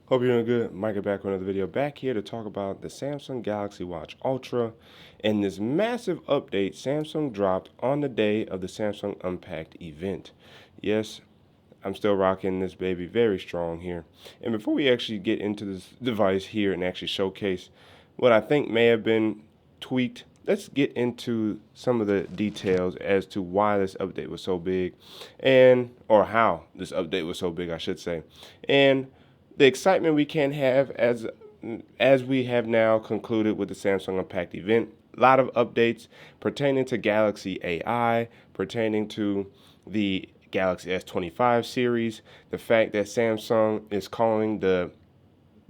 Hope you're doing good. Micah back with another video. Back here to talk about the Samsung Galaxy Watch Ultra and this massive update Samsung dropped on the day of the Samsung Unpacked event. Yes, I'm still rocking this baby very strong here. And before we actually get into this device here and actually showcase what I think may have been tweaked, let's get into some of the details as to why this update was so big or how this update was so big, I should say. And the excitement we can have as we have now concluded with the Samsung Unpacked event. A lot of updates pertaining to Galaxy AI, pertaining to the Galaxy S25 series, the fact that Samsung is calling the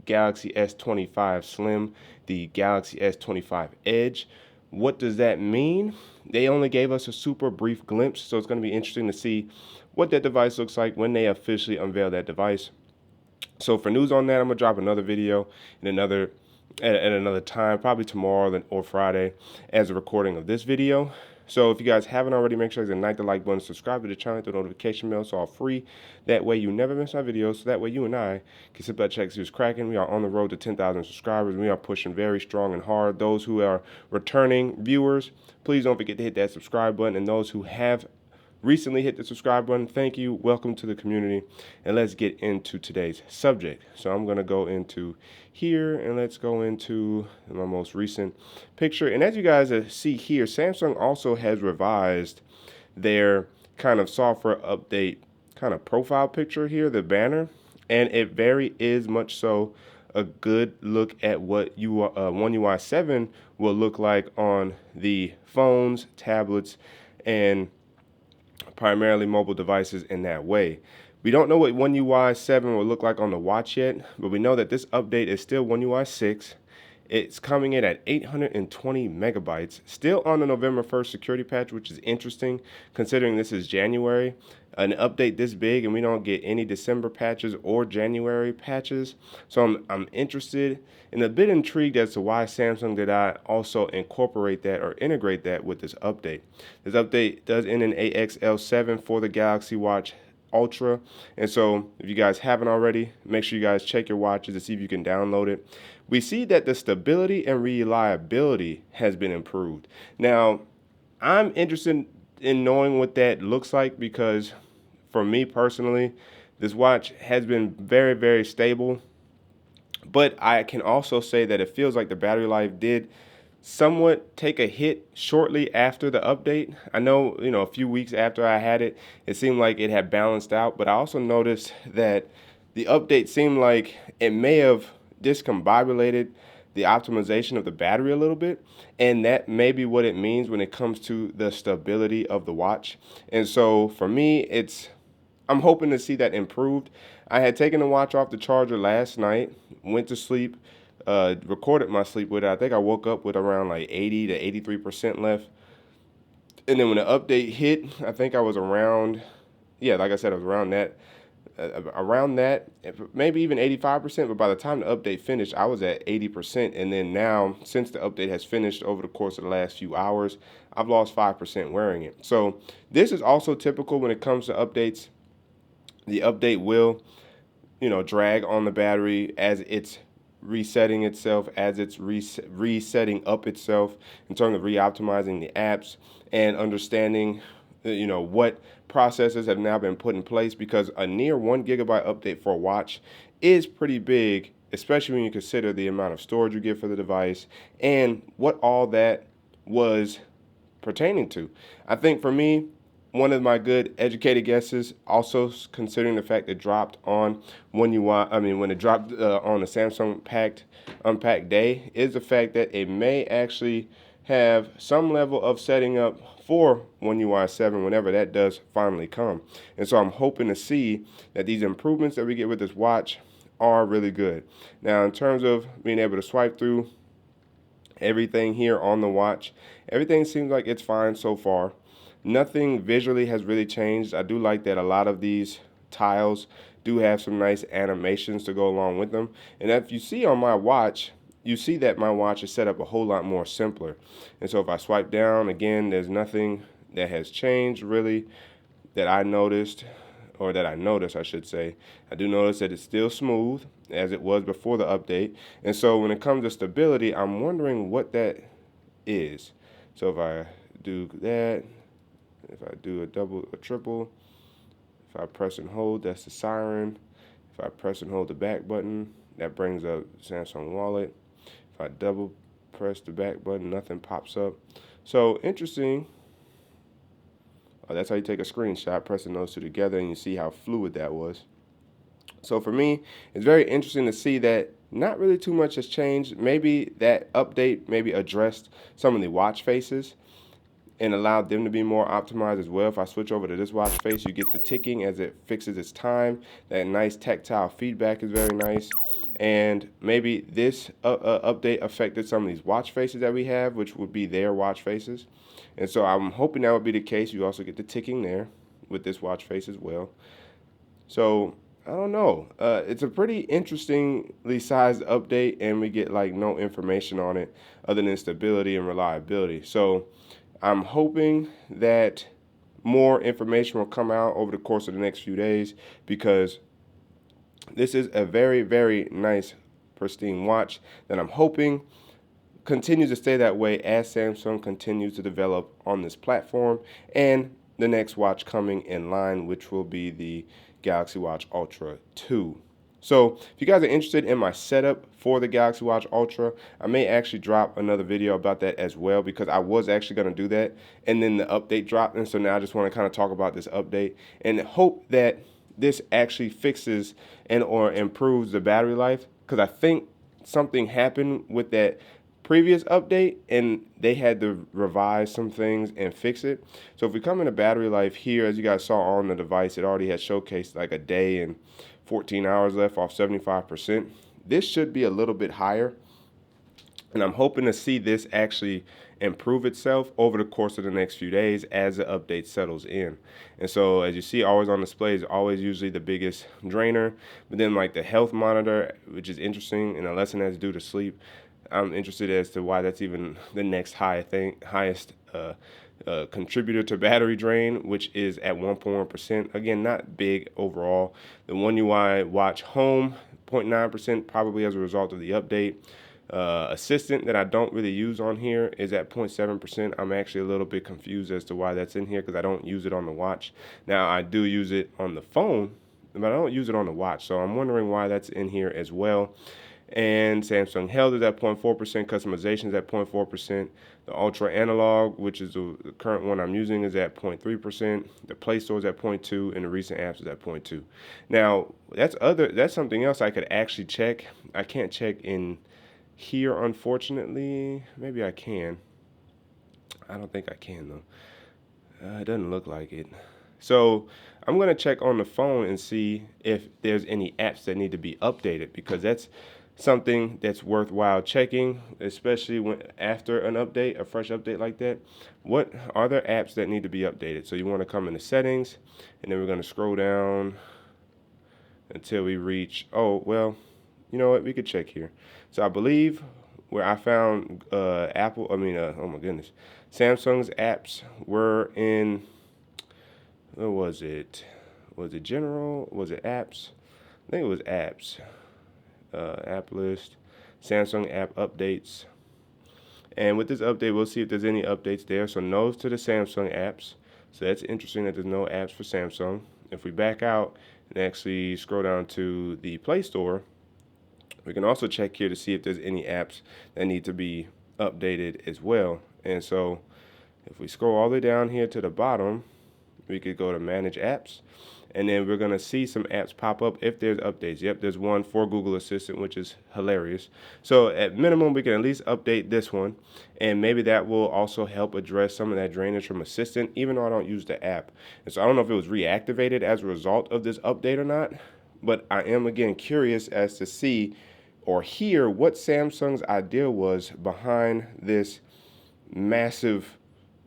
Galaxy S25 Slim the Galaxy S25 Edge. What does that mean? They only gave us a super brief glimpse, so it's going to be interesting to see what that device looks like when they officially unveil that device. So for news on that, I'm gonna drop another video in at another time, probably tomorrow or Friday, as a recording of this video. So if you guys haven't already, make sure you hit the like button, subscribe to the channel, hit the notification bell, so all free. That way you never miss my videos. So that way you and I can sit back, check, see what's cracking. We are on the road to 10,000 subscribers. We are pushing very strong and hard. Those who are returning viewers, please don't forget to hit that subscribe button. And those who have recently hit the subscribe button, thank you, welcome to the community, and let's get into today's subject. So I'm going to go into here and let's go into my most recent picture. And as you guys see here, Samsung also has revised their kind of software update kind of profile picture here, the banner, and it very is much so a good look at what One UI 7 will look like on the phones, tablets, and primarily mobile devices in that way. We don't know what One UI 7 will look like on the watch yet, but we know that this update is still One UI 6. It's coming in at 820 megabytes, still on the November 1st security patch, which is interesting considering this is January. An update this big and we don't get any December patches or January patches. So I'm interested and a bit intrigued as to why Samsung did not also incorporate that or integrate that with this update. This update does end in AXL7 for the Galaxy Watch Ultra. And so if you guys haven't already, make sure you guys check your watches to see if you can download it. We see that the stability and reliability has been improved. Now, I'm interested in knowing what that looks like because for me personally, this watch has been very, very stable. But I can also say that it feels like the battery life did somewhat take a hit shortly after the update. I know, a few weeks after I had it, it seemed like it had balanced out, but I also noticed that the update seemed like it may have discombobulated the optimization of the battery a little bit, and that may be what it means when it comes to the stability of the watch. And so for me, I'm hoping to see that improved. I had taken the watch off the charger last night, went to sleep, recorded my sleep with it. I think I woke up with around like 80 to 83% left. And then when the update hit, I think I was around, yeah, like I said, I was around that, maybe even 85%. But by the time the update finished, I was at 80%. And then now, since the update has finished over the course of the last few hours, I've lost 5% wearing it. So this is also typical when it comes to updates. The update will, drag on the battery as it's resetting itself, as it's resetting up itself in terms of re-optimizing the apps and understanding, what processes have now been put in place, because a near 1 GB update for a watch is pretty big, especially when you consider the amount of storage you get for the device and what all that was pertaining to. I think for me, one of my good educated guesses, also considering the fact it dropped on when it dropped on the Samsung Unpacked day, is the fact that it may actually have some level of setting up for One UI 7 whenever that does finally come. And so I'm hoping to see that these improvements that we get with this watch are really good. Now, in terms of being able to swipe through everything here on the watch, everything seems like it's fine so far. Nothing visually has really changed. I do like that a lot of these tiles do have some nice animations to go along with them. And if you see on my watch, you see that my watch is set up a whole lot more simpler. And so if I swipe down, again, there's nothing that has changed really that I noticed. or that I notice, I should say. I do notice that it's still smooth as it was before the update. And so when it comes to stability, I'm wondering what that is. So if I do that, if I do a double, a triple, if I press and hold, that's the siren. If I press and hold the back button, that brings up Samsung Wallet. If I double press the back button, nothing pops up. So interesting. Oh, that's how you take a screenshot, pressing those two together, and you see how fluid that was. So for me, it's very interesting to see that not really too much has changed. Maybe that update maybe addressed some of the watch faces and allowed them to be more optimized as well. If I switch over to this watch face, you get the ticking as it fixes its time. That nice tactile feedback is very nice. And maybe this update affected some of these watch faces that we have, which would be their watch faces. And so I'm hoping that would be the case. You also get the ticking there with this watch face as well. So I don't know. It's a pretty interestingly sized update, and we get like no information on it other than stability and reliability. So I'm hoping that more information will come out over the course of the next few days, because this is a very, very nice, pristine watch that I'm hoping continues to stay that way as Samsung continues to develop on this platform, and the next watch coming in line, which will be the Galaxy Watch Ultra 2. So if you guys are interested in my setup for the Galaxy Watch Ultra, I may actually drop another video about that as well, because I was actually going to do that, and then the update dropped, and so now I just want to kind of talk about this update and hope that this actually fixes and or improves the battery life, because I think something happened with that previous update and they had to revise some things and fix it. So if we come into battery life here, as you guys saw on the device, it already had showcased like a day and 14 hours left off 75%. This should be a little bit higher, and I'm hoping to see this actually improve itself over the course of the next few days as the update settles in. And so as you see, always on display is always usually the biggest drainer, but then like the health monitor, which is interesting, and unless it has to do to sleep, I'm interested as to why that's even the next highest contributor to battery drain, which is at 1.1%. Again, not big overall. The One UI Watch Home, 0.9%, probably as a result of the update. Assistant that I don't really use on here is at 0.7%. I'm actually a little bit confused as to why that's in here, because I don't use it on the watch. Now, I do use it on the phone, but I don't use it on the watch, so I'm wondering why that's in here as well. And Samsung Health is at 0.4%, customization is at 0.4%. The Ultra Analog, which is the current one I'm using, is at 0.3%. The Play Store is at 0.2%, and the recent apps is at 0.2%. Now, that's something else I could actually check. I can't check in here, unfortunately. Maybe I can. I don't think I can, though. It doesn't look like it. So I'm going to check on the phone and see if there's any apps that need to be updated, because that's something that's worthwhile checking, especially when after an update, a fresh update like that. What are there apps that need to be updated? So you want to come into settings, and then we're going to scroll down until we reach, oh, well, you know what, we could check here. So I believe where I found oh my goodness, Samsung's apps were in, what was it? Was it general? Was it apps? I think it was apps. App list, Samsung app updates. And with this update, we'll see if there's any updates there. So no's to the Samsung apps. So that's interesting that there's no apps for Samsung. If we back out and actually scroll down to the Play Store, we can also check here to see if there's any apps that need to be updated as well. And so if we scroll all the way down here to the bottom, we could go to Manage Apps, and then we're going to see some apps pop up if there's updates. Yep, there's one for Google Assistant, which is hilarious. So at minimum, we can at least update this one, and maybe that will also help address some of that drainage from Assistant, even though I don't use the app. And so I don't know if it was reactivated as a result of this update or not, but I am, again, curious as to see or hear what Samsung's idea was behind this massive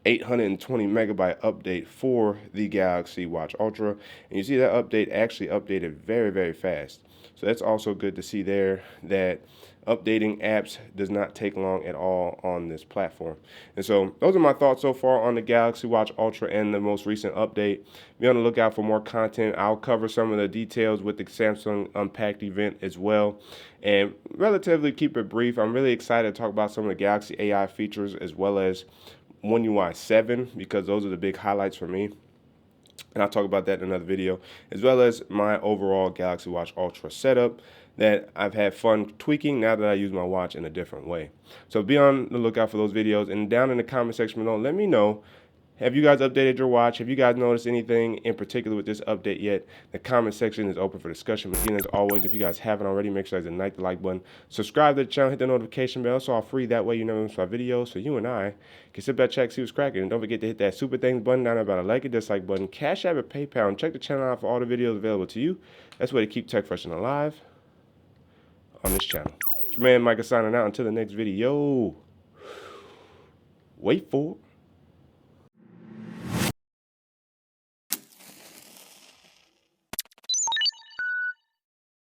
820 megabyte update for the Galaxy Watch Ultra. And you see that update actually updated very, very fast. So that's also good to see there, that updating apps does not take long at all on this platform. And so those are my thoughts so far on the Galaxy Watch Ultra and the most recent update. Be on the lookout for more content. I'll cover some of the details with the Samsung Unpacked event as well, and relatively keep it brief. I'm really excited to talk about some of the Galaxy AI features as well as One UI 7, because those are the big highlights for me. And I'll talk about that in another video, as well as my overall Galaxy Watch Ultra setup that I've had fun tweaking now that I use my watch in a different way. So be on the lookout for those videos, and down in the comment section below, let me know, have you guys updated your watch? Have you guys noticed anything in particular with this update yet? The comment section is open for discussion. But again, as always, if you guys haven't already, make sure you guys hit the like button, subscribe to the channel, hit the notification bell. It's all free. That way you never miss my videos. So you and I can sit back, check, see what's cracking. And don't forget to hit that super thanks button down there by the like and dislike button, Cash App or PayPal, and check the channel out for all the videos available to you. That's the way to keep tech fresh and alive on this channel. It's your man Micah signing out. Until the next video. Wait for it.